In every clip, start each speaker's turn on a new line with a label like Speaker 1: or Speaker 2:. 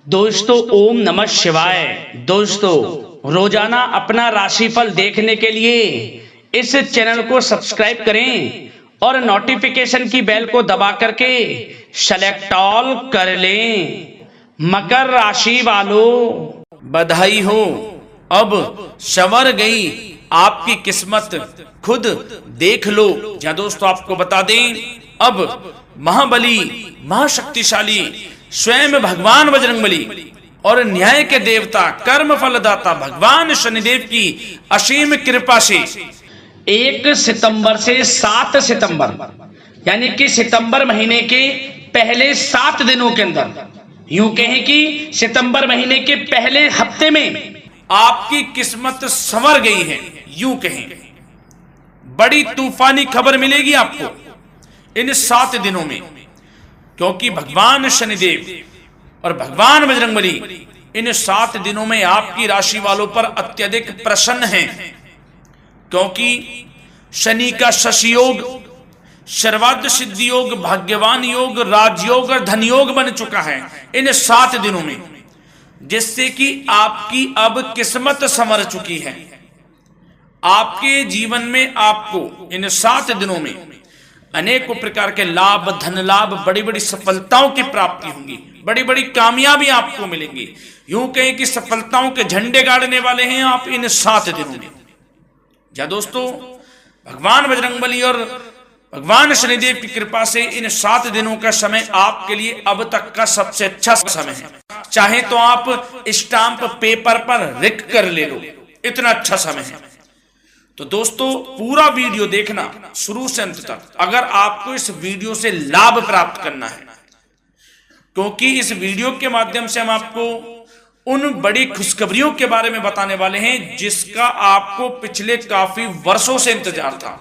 Speaker 1: दोस्तों ओम नमः शिवाय। दोस्तों रोजाना अपना राशिफल देखने के लिए इस चैनल को सब्सक्राइब करें और नोटिफिकेशन की बेल को दबा करके सेलेक्ट ऑल कर लें। मकर राशि वालों
Speaker 2: बधाई हो, अब संवर गई आपकी किस्मत, खुद देख लो। या दोस्तों आपको बता दें, अब महाबली महाशक्तिशाली स्वयं भगवान बजरंगबली और न्याय के देवता कर्म फलदाता भगवान शनिदेव की असीम कृपा से
Speaker 1: 1 सितंबर से 7 सितंबर यानी कि सितंबर महीने के पहले 7 दिनों के अंदर, यूं कहें कि सितंबर महीने के पहले हफ्ते में
Speaker 2: आपकी किस्मत संवर गई है। यूं कहें बड़ी तूफानी खबर मिलेगी आपको इन 7 दिनों में, क्योंकि भगवान शनिदेव और भगवान बजरंगबली इन 7 दिनों में आपकी राशि वालों पर अत्यधिक प्रसन्न हैं, क्योंकि शनि का शशि योग, सर्वार्थ सिद्धि योग, भाग्यवान योग, राजयोग और धन योग बन चुका है इन 7 दिनों में, जिससे कि आपकी अब किस्मत संवर चुकी है। आपके जीवन में आपको इन 7 दिनों में अनेकों प्रकार के लाभ, धन लाभ, बड़ी बड़ी सफलताओं की प्राप्ति होंगी, बड़ी बड़ी कामयाबी आपको मिलेंगी। यूं कहें कि सफलताओं के झंडे गाड़ने वाले हैं आप इन 7 दिनों में। या दोस्तों भगवान बजरंगबली और भगवान शनिदेव की कृपा से इन 7 दिनों का समय आपके लिए अब तक का सबसे अच्छा समय है। चाहे तो आप स्टाम्प पेपर पर लिख कर ले लो, इतना अच्छा समय है। तो दोस्तों पूरा वीडियो देखना शुरू से अंत तक, अगर आपको इस वीडियो से लाभ प्राप्त करना है, क्योंकि इस वीडियो के माध्यम से हम आपको उन बड़ी खुशखबरियों के बारे में बताने वाले हैं जिसका आपको पिछले काफी वर्षों से इंतजार था,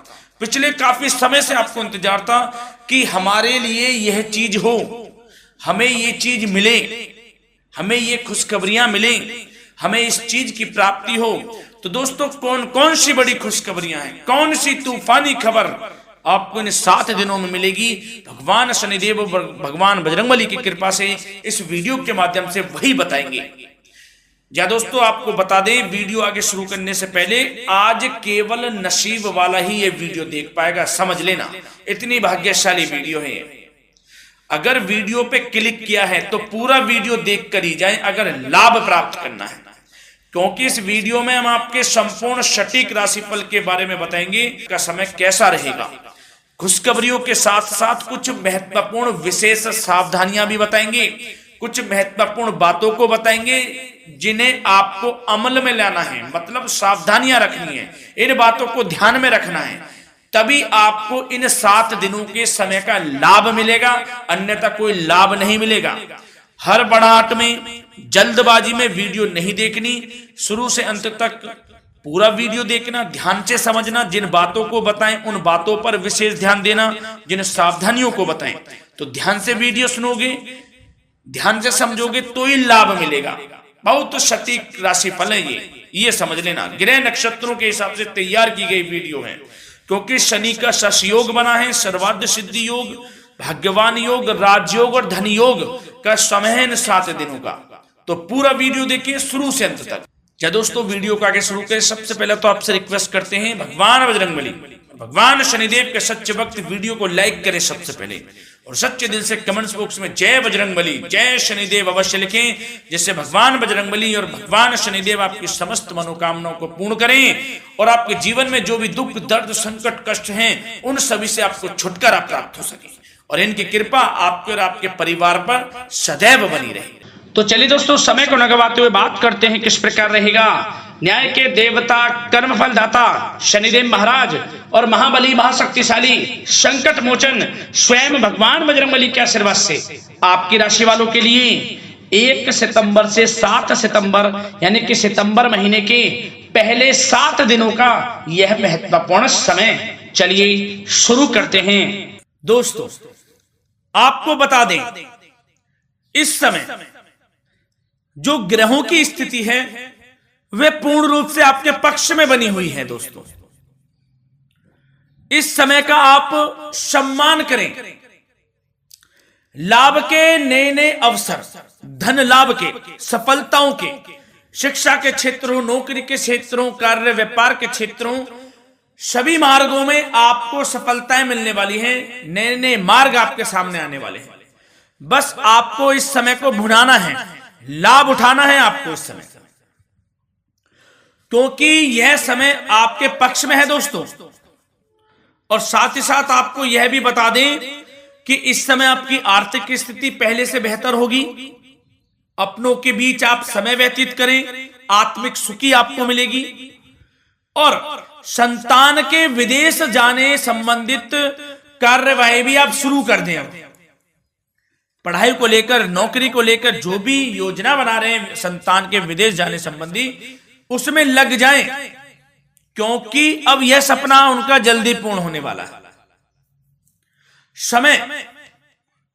Speaker 2: पिछले काफी समय से आपको इंतजार था कि हमारे लिए यह चीज हो, हमें ये चीज मिले, हमें ये खुशखबरियां मिले, हमें इस चीज की प्राप्ति हो। तो दोस्तों कौन कौन सी बड़ी खुशखबरियां हैं, कौन सी तूफानी खबर आपको इन 7 दिनों में मिलेगी, भगवान शनिदेव और भगवान बजरंगबली की कृपा से इस वीडियो के माध्यम से वही बताएंगे। या दोस्तों आपको बता दें, वीडियो आगे शुरू करने से पहले आज केवल नसीब वाला ही ये वीडियो देख पाएगा, समझ लेना, इतनी भाग्यशाली वीडियो है। अगर वीडियो पे क्लिक किया है तो पूरा वीडियो देख कर ही जाए अगर लाभ प्राप्त करना है, क्योंकि इस वीडियो में हम आपके संपूर्ण सटीक राशिफल के बारे में बताएंगे का समय कैसा रहेगा। खुशखबरियों के साथ साथ कुछ महत्वपूर्ण विशेष सावधानियां भी बताएंगे, कुछ महत्वपूर्ण बातों को बताएंगे जिन्हें आपको अमल में लाना है, मतलब सावधानियां रखनी है, इन बातों को ध्यान में रखना है, तभी आपको इन 7 दिनों के समय का लाभ मिलेगा, अन्यथा कोई लाभ नहीं मिलेगा। हर बड़ाहट में, जल्दबाजी में वीडियो नहीं देखनी, शुरू से अंत तक पूरा वीडियो देखना, ध्यान से समझना, जिन बातों को बताएं उन बातों पर विशेष ध्यान देना, जिन सावधानियों को बताएं तो ध्यान से वीडियो सुनोगे, ध्यान से समझोगे तो ही लाभ मिलेगा। बहुत सटीक राशिफल है ये समझ लेना। ग्रह नक्षत्रों के हिसाब से तैयार की गई वीडियो है, क्योंकि शनि का शशि योग बना है, सर्वार्थ सिद्धि योग, भाग्यवान योग, राजयोग और धन योग का समय है इन 7 दिनों का। तो पूरा वीडियो देखिए शुरू से अंत तक। या दोस्तों वीडियो को आगे शुरू करें, सबसे पहले तो आपसे रिक्वेस्ट करते हैं, भगवान बजरंगबली, भगवान शनिदेव के सच्चे भक्त वीडियो को लाइक करें सबसे पहले, और सच्चे दिल से कमेंट्स बॉक्स में जय बजरंगबली, जय शनिदेव अवश्य लिखें, जिससे भगवान बजरंगबली और भगवान शनिदेव आपकी समस्त मनोकामनाओं को पूर्ण करें और आपके जीवन में जो भी दुख, दर्द, संकट, कष्ट हैं उन सभी से आपको छुटकारा प्राप्त हो सके और इनकी कृपा आपके और आपके परिवार पर सदैव बनी रहे।
Speaker 1: तो चलिए दोस्तों समय को न गवाते हुए बात करते हैं किस प्रकार रहेगा न्याय के देवता, कर्मफल दाता शनिदेव महाराज और महाबली महाशक्तिशाली संकट मोचन स्वयं भगवान बजरंगबली के आशीर्वाद से आपकी राशि वालों के लिए 1 सितंबर से 7 सितंबर यानी कि सितंबर महीने के पहले 7 दिनों का यह महत्वपूर्ण समय। चलिए शुरू करते हैं।
Speaker 2: दोस्तों आपको बता दें, इस समय जो ग्रहों की स्थिति है वे पूर्ण रूप से आपके पक्ष में बनी हुई है। दोस्तों इस समय का आप सम्मान करें, लाभ के नए नए अवसर, धन लाभ के, सफलताओं के, शिक्षा के क्षेत्रों, नौकरी के क्षेत्रों, कार्य व्यापार के क्षेत्रों, सभी मार्गों में आपको सफलताएं मिलने वाली हैं। नए नए मार्ग आपके सामने आने वाले हैं। बस आपको इस समय को भुनाना है, लाभ उठाना है आपको इस समय, क्योंकि यह समय आपके पक्ष में है दोस्तों। और साथ ही साथ आपको यह भी बता दें कि इस समय आपकी आर्थिक स्थिति पहले से बेहतर होगी। अपनों के बीच आप समय व्यतीत करें, आत्मिक सुखी आपको मिलेगी। और संतान के विदेश जाने संबंधित कार्यवाही भी आप शुरू कर दें। अब पढ़ाई को लेकर, नौकरी को लेकर जो भी योजना बना रहे हैं संतान के विदेश जाने संबंधी, उसमें लग जाएं, क्योंकि अब यह सपना उनका जल्दी पूर्ण होने वाला है। समय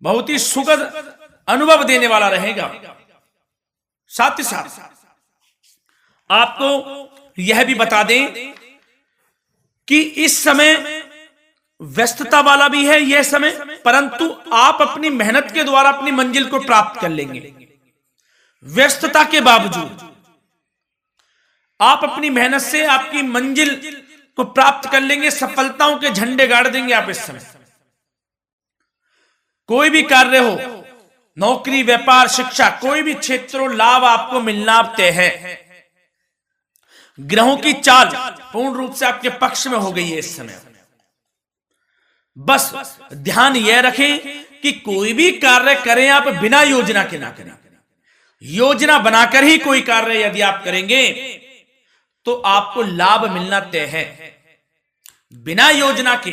Speaker 2: बहुत ही सुखद अनुभव देने वाला रहेगा। साथ ही साथ आपको यह भी बता दें कि इस समय व्यस्तता वाला भी है यह समय, परंतु आप अपनी मेहनत के द्वारा अपनी मंजिल को प्राप्त कर लेंगे। व्यस्तता के बावजूद आप अपनी मेहनत से आपकी मंजिल को प्राप्त कर लेंगे। सफलताओं के झंडे गाड़ देंगे आप इस समय। कोई भी कार्य हो, नौकरी, व्यापार, शिक्षा, कोई भी क्षेत्रों, लाभ आपको मिलना तय है। ग्रहों की चाल पूर्ण रूप से आपके पक्ष में हो गई है इस समय। बस ध्यान यह रखें कि कोई भी कार्य करें आप बिना योजना के ना करें। योजना बनाकर ही कोई कार्य यदि आप करेंगे तो आपको लाभ मिलना तय है। बिना योजना के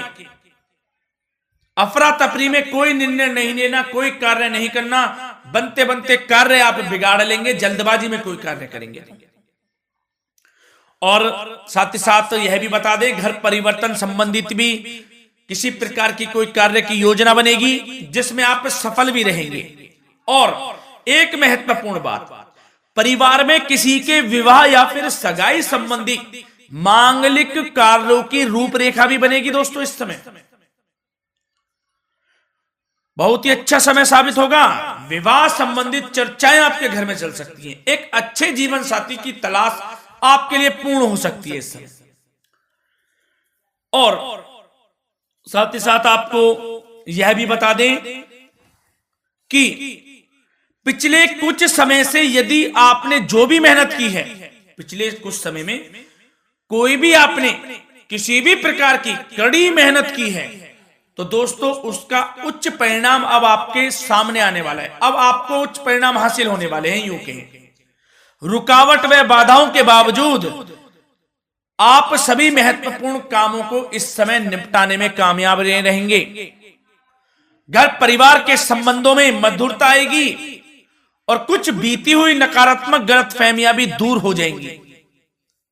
Speaker 2: अफरा तफरी में कोई निर्णय नहीं लेना, कोई कार्य नहीं करना। बनते बनते कार्य आप बिगाड़ लेंगे, जल्दबाजी में कोई कार्य करेंगे। और साथ ही साथ यह भी बता दें, घर परिवर्तन संबंधित भी किसी प्रकार की कोई कार्य की योजना बनेगी जिसमें आप सफल भी रहेंगे। और एक महत्वपूर्ण बात, परिवार में किसी के विवाह या फिर सगाई संबंधी मांगलिक कार्यों की रूपरेखा भी बनेगी दोस्तों इस समय। बहुत ही अच्छा समय साबित होगा। विवाह संबंधित चर्चाएं आपके घर में चल सकती हैं। एक अच्छे जीवन साथी की तलाश आपके लिए पूर्ण हो सकती है इस समय। और साथ ही साथ आपको यह भी बता दें कि पिछले कुछ समय से यदि आपने जो भी मेहनत की है, पिछले कुछ समय में कोई भी आपने किसी भी प्रकार की कड़ी मेहनत की है, तो दोस्तों उसका उच्च परिणाम अब आपके सामने आने वाला है। अब आपको उच्च परिणाम हासिल होने वाले हैं। यूं कहें, रुकावट व बाधाओं के बावजूद आप सभी महत्वपूर्ण कामों को इस समय निपटाने में कामयाब रहेंगे। घर परिवार के संबंधों में मधुरता आएगी और कुछ बीती हुई नकारात्मक गलतफहमियां भी दूर हो जाएंगी।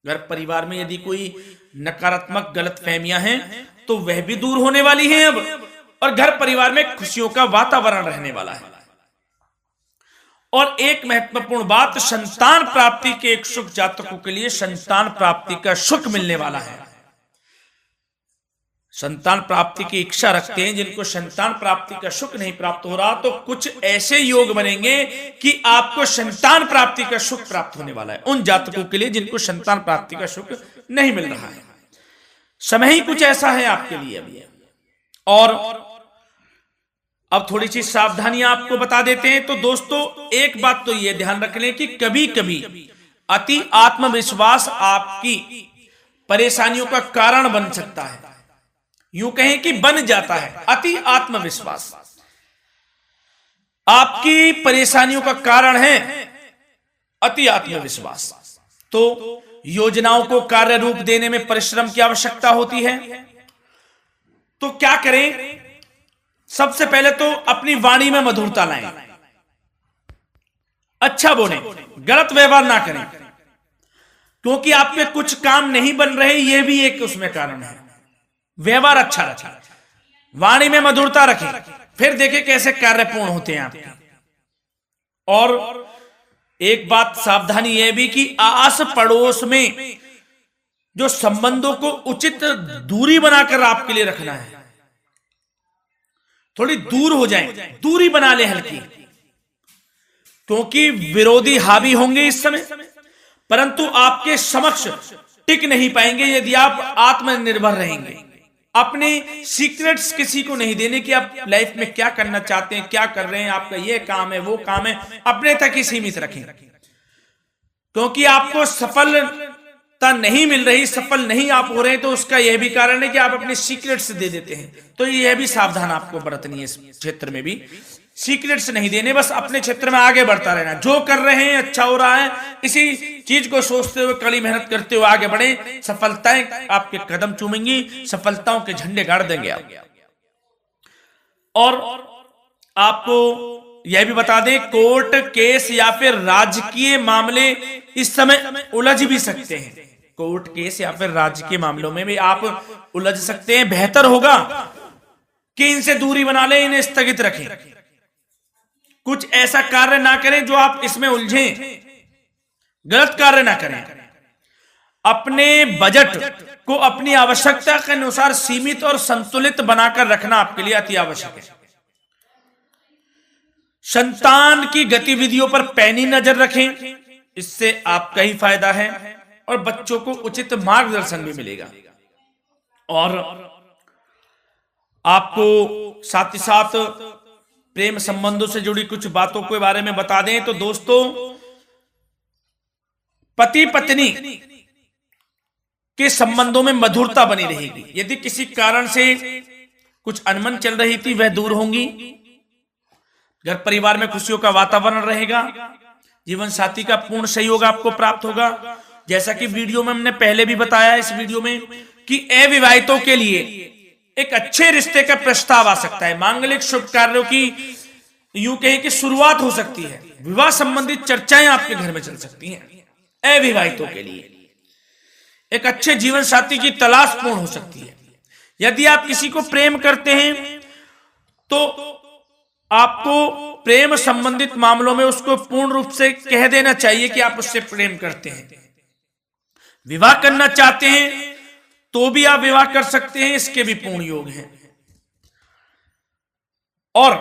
Speaker 2: घर परिवार में यदि कोई नकारात्मक गलतफहमियां हैं तो वह भी दूर होने वाली हैं अब, और घर परिवार में खुशियों का वातावरण रहने वाला है। और एक महत्वपूर्ण बात, संतान प्राप्ति के इच्छुक जातकों के लिए संतान प्राप्ति का सुख मिलने वाला है। संतान प्राप्ति की इच्छा रखते हैं जिनको संतान प्राप्ति का सुख नहीं प्राप्त हो रहा, तो कुछ ऐसे योग बनेंगे कि आपको संतान प्राप्ति का सुख प्राप्त होने वाला है। उन जातकों के लिए जिनको संतान प्राप्ति का सुख नहीं मिल रहा है, समय ही कुछ ऐसा है आपके लिए अभी। और अब थोड़ी सी सावधानियां आपको बता देते हैं। तो दोस्तों एक बात तो यह ध्यान रख लें कि कभी कभी अति आत्मविश्वास आपकी परेशानियों का कारण बन सकता है। यूं कहें कि बन जाता है। अति आत्मविश्वास आपकी परेशानियों का कारण है। अति आत्मविश्वास तो योजनाओं को कार्य रूप देने में परिश्रम की आवश्यकता होती है। तो क्या करें? सबसे पहले तो अपनी वाणी में मधुरता लाएं, अच्छा बोलें, गलत व्यवहार ना करें, क्योंकि आपके कुछ काम नहीं बन रहे, यह भी एक उसमें कारण है। व्यवहार अच्छा रखें, वाणी में मधुरता रखें, फिर देखें कैसे कार्य पूर्ण होते हैं आपके। और एक बात सावधानी यह भी कि आस पड़ोस में जो संबंधों को उचित दूरी बनाकर आपके लिए रखना है। थोड़ी दूर हो जाएं, दूरी बना ले हल्की। क्योंकि विरोधी हावी होंगे इस समय, परंतु आपके समक्ष टिक नहीं पाएंगे यदि आप आत्मनिर्भर रहेंगे। अपने सीक्रेट्स किसी को नहीं देने कि आप लाइफ में क्या करना चाहते हैं, क्या कर रहे हैं, आपका ये काम है, वो काम है, अपने तक ही सीमित रखें। क्योंकि आपको सफलता नहीं मिल रही, सफल नहीं आप हो रहे, तो उसका यह भी कारण है कि आप अपने सीक्रेट्स दे देते हैं। तो यह भी सावधान आपको बरतनी है इस क्षेत्र में भी। सीक्रेट्स नहीं देने, बस अपने क्षेत्र में आगे बढ़ता रहना। जो कर रहे हैं अच्छा हो रहा है, इसी चीज को सोचते हुए कड़ी मेहनत करते हुए आगे बढ़े। सफलताएं आपके कदम चूमेंगी, सफलताओं के झंडे गाड़ देंगे आप। और आपको यह भी बता दें, कोर्ट केस या फिर राजकीय मामले इस समय उलझ भी सकते हैं। कोर्ट केस या फिर राजकीय मामलों में भी आप उलझ सकते हैं। बेहतर होगा कि इनसे दूरी बना लें, इन्हें स्थगित रखें। कुछ ऐसा कार्य ना करें जो आप इसमें उलझें, गलत कार्य ना करें। अपने बजट को अपनी आवश्यकता के अनुसार सीमित और संतुलित बनाकर रखना आपके लिए अति आवश्यक है। संतान की गतिविधियों पर पैनी नजर रखें, इससे आपका ही फायदा है और बच्चों को उचित मार्गदर्शन भी मिलेगा। और आपको साथ ही साथ प्रेम संबंधों से जुड़ी कुछ बातों के बारे में बता दें तो दोस्तों, पति पत्नी के संबंधों में मधुरता बनी रहेगी। यदि किसी कारण से कुछ अनबन चल रही थी, वह दूर होंगी। घर परिवार में खुशियों का वातावरण रहेगा। जीवन साथी का पूर्ण सहयोग आपको प्राप्त होगा। जैसा कि वीडियो में हमने पहले भी बताया इस वीडियो में कि अविवाहितों के लिए एक अच्छे रिश्ते का प्रस्ताव आ सकता है। मांगलिक शुभ कार्यों की यूं कहें कि शुरुआत हो सकती है। विवाह संबंधित चर्चाएं आपके घर में चल सकती हैं। अविवाहितों के लिए एक अच्छे जीवन साथी की तलाश पूर्ण हो सकती है। यदि आप किसी को प्रेम करते हैं तो आपको प्रेम संबंधित मामलों में उसको पूर्ण रूप से कह देना चाहिए कि आप उससे प्रेम करते हैं। विवाह करना चाहते हैं तो भी आप विवाह कर सकते हैं, इसके भी पूर्ण योग हैं। और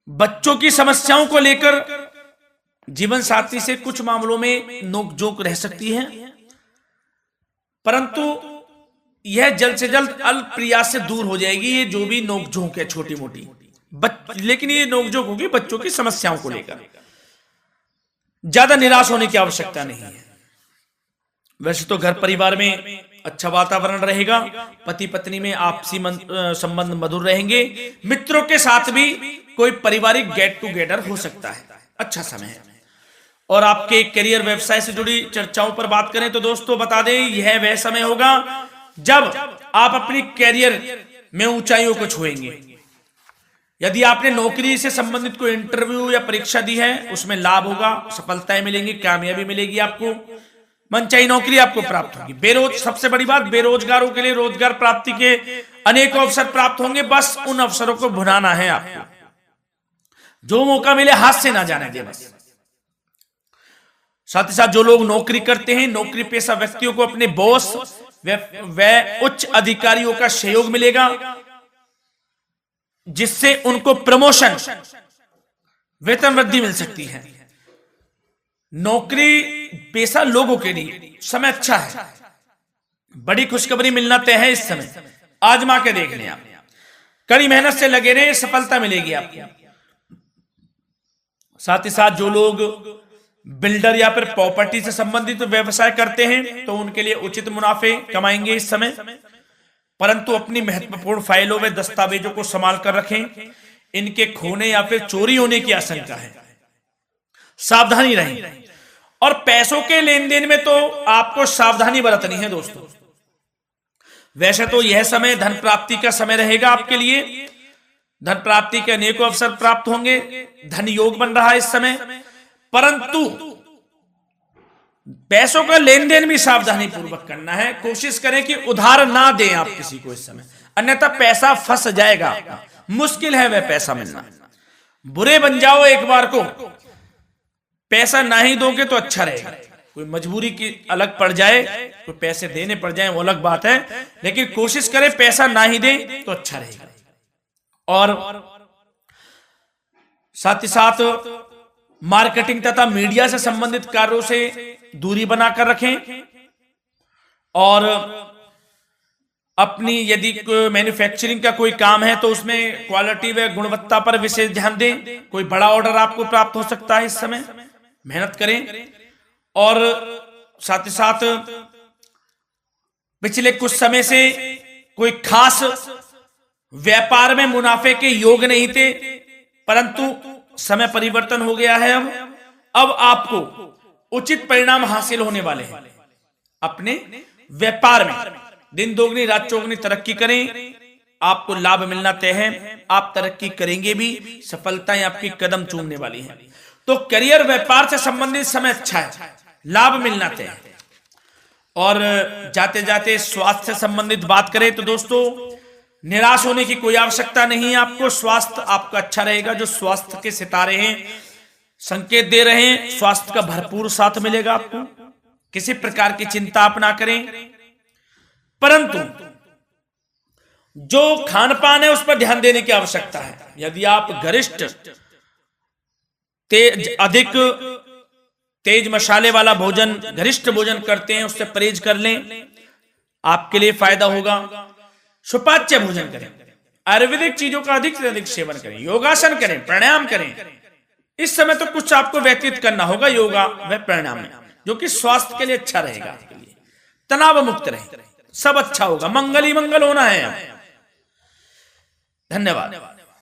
Speaker 2: बच्चों की समस्याओं को लेकर जीवन साथी से कुछ मामलों में नोकझोंक रह सकती है, परंतु यह जल्द से जल्द अल्प प्रयास से दूर हो जाएगी। ये जो भी नोकझोंक है छोटी मोटी, लेकिन ये नोकझोंक होगी बच्चों की समस्याओं को लेकर। ज्यादा निराश होने की आवश्यकता नहीं है। वैसे तो घर परिवार में अच्छा वातावरण रहेगा। पति पत्नी में आपसी संबंध मधुर रहेंगे। मित्रों के साथ भी कोई पारिवारिक गेट टुगेदर हो सकता है। अच्छा समय है। और आपके करियर व्यवसाय से जुड़ी चर्चाओं पर बात करें तो दोस्तों बता दें, यह वह समय होगा जब आप अपनी करियर में ऊंचाइयों को छुएंगे। यदि आपने नौकरी से संबंधित कोई इंटरव्यू या परीक्षा दी है, उसमें लाभ होगा, सफलताएं मिलेंगी, कामयाबी मिलेगी आपको, मनचाही नौकरी आपको प्राप्त होगी। सबसे बड़ी बात, बेरोजगारों के लिए रोजगार प्राप्ति के अनेक अवसर प्राप्त होंगे। बस उन अवसरों को भुनाना है आपको। जो मौका मिले हाथ से ना जाने दे बस। साथ ही साथ जो लोग नौकरी करते हैं, नौकरी पेशा व्यक्तियों को अपने बॉस व उच्च अधिकारियों का सहयोग मिलेगा, जिससे उनको प्रमोशन, वेतन वृद्धि मिल सकती है। नौकरी पेशा लोगों के लिए समय अच्छा है। बड़ी खुशखबरी मिलना तय है इस समय। आजमा के देख लें आप। कड़ी मेहनत से लगे रहे, सफलता मिलेगी आपको। साथ ही साथ जो लोग बिल्डर या फिर प्रॉपर्टी से संबंधित व्यवसाय करते हैं तो उनके लिए उचित मुनाफे कमाएंगे इस समय, परंतु अपनी महत्वपूर्ण फाइलों में दस्तावेजों को संभाल कर रखें। इनके खोने या फिर चोरी होने की आशंका है, सावधानी रहें। और पैसों के लेन देन में तो आपको सावधानी बरतनी है दोस्तों। वैसे तो यह समय धन प्राप्ति का समय रहेगा आपके लिए। धन प्राप्ति के अनेकों अवसर प्राप्त होंगे, धन योग बन रहा है इस समय, परंतु पैसों का लेन देन भी सावधानी पूर्वक करना है। कोशिश करें कि उधार ना दें आप किसी को इस समय, अन्यथा पैसा फंस जाएगा आपका। मुश्किल है वह पैसा मिलना। बुरे बन जाओ एक बार को, पैसा ना ही दोगे तो अच्छा रहेगा। कोई मजबूरी की अलग पड़ जाए, कोई पैसे देने पड़ जाए वो अलग बात है, लेकिन कोशिश करें पैसा ना ही दें तो अच्छा रहेगा। और साथ ही साथ मार्केटिंग तथा मीडिया से संबंधित कार्यों से दूरी बनाकर रखें और अपनी यदि मैन्युफैक्चरिंग का कोई काम है तो उसमें क्वालिटी व गुणवत्ता पर विशेष ध्यान दें। कोई बड़ा ऑर्डर आपको प्राप्त हो सकता है, इस समय मेहनत करें। और साथ ही साथ पिछले कुछ समय से कोई खास व्यापार में मुनाफे के योग नहीं थे, परंतु समय परिवर्तन हो गया है। अब आपको उचित परिणाम हासिल होने वाले हैं। अपने व्यापार में दिन दोगुनी रात चौगुनी तरक्की करें, आपको लाभ मिलना तय है। आप तरक्की करेंगे भी, सफलताएं आपकी कदम चूमने वाली हैं। तो करियर व्यापार से संबंधित समय अच्छा है, लाभ मिलना तय है। और जाते जाते स्वास्थ्य से संबंधित बात करें तो दोस्तों, निराश होने की कोई आवश्यकता नहीं है। आपको स्वास्थ्य आपका अच्छा रहेगा। जो स्वास्थ्य के सितारे हैं संकेत दे रहे हैं, स्वास्थ्य का भरपूर साथ मिलेगा आपको। किसी प्रकार की चिंता आप ना करें, परंतु जो खान पान है उस पर ध्यान देने की आवश्यकता है। यदि आप गरिष्ठ अधिक तेज मसाले वाला भोजन, गरिष्ठ भोजन करते हैं, उससे परहेज कर लें, आपके लिए फायदा होगा। सुपाच्य भोजन करें, आयुर्वेदिक चीजों का अधिक से अधिक सेवन करें, योगासन करें, प्राणायाम करें। इस समय तो कुछ आपको व्यतीत करना होगा योगा व प्राणायाम में, जो कि स्वास्थ्य के लिए अच्छा रहेगा। आपके लिए तनाव मुक्त रहे, सब अच्छा होगा। मंगल ही मंगल होना है। धन्यवाद।